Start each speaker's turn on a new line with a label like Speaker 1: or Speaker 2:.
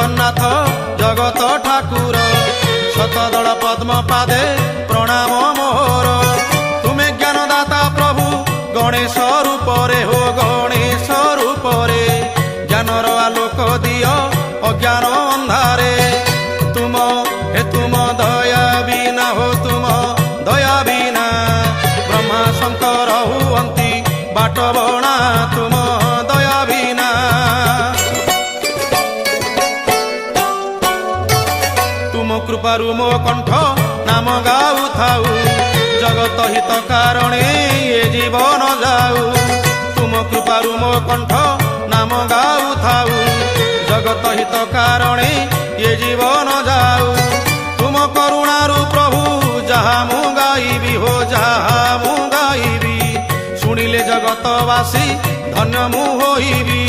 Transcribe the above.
Speaker 1: ଜଗନ୍ନାଥ ଜଗତ ଠାକୁର ଶତଦଳ ପଦ୍ମ ପାଦେ ପ୍ରଣାମ ମୋର। ତୁମେ ଜ୍ଞାନଦାତା ପ୍ରଭୁ ଗଣେଶ ରୂପରେ ହୋ ଗଣେଶ ରୂପରେ ଜ୍ଞାନର ଆଲୋକ ଦିଅ ଅଜ୍ଞାନ ଅନ୍ଧାରେ। ତୁମ ଦୟା ବିନା ହୋ ତୁମ ଦୟା ବିନା ବ୍ରହ୍ମା ଶଙ୍କର ହୁଅନ୍ତି ବାଟ ବଣା ତୁମ ଦୟା ବିନା। ତୁମ କୃପାରୁ ମୋ କଣ୍ଠ ନାମ ଗାଉଥାଉ ଜଗତ ହିତ କାରଣେ ଏ ଜୀବନ ଯାଉ। ତୁମ କୃପାରୁ ମୋ କଣ୍ଠ ନାମ ଗାଉଥାଉ ଜଗତ ହିତ କାରଣେ ଏ ଜୀବନ ଯାଉ। ତୁମ କରୁଣାରୁ ପ୍ରଭୁ ଯାହା ମୁଁ ଗାଇବି ହୋ ଯାହା ମୁଁ ଗାଇବି ଶୁଣିଲେ ଜଗତବାସୀ ଧନ୍ୟ ମୁଁ ହୋଇବି।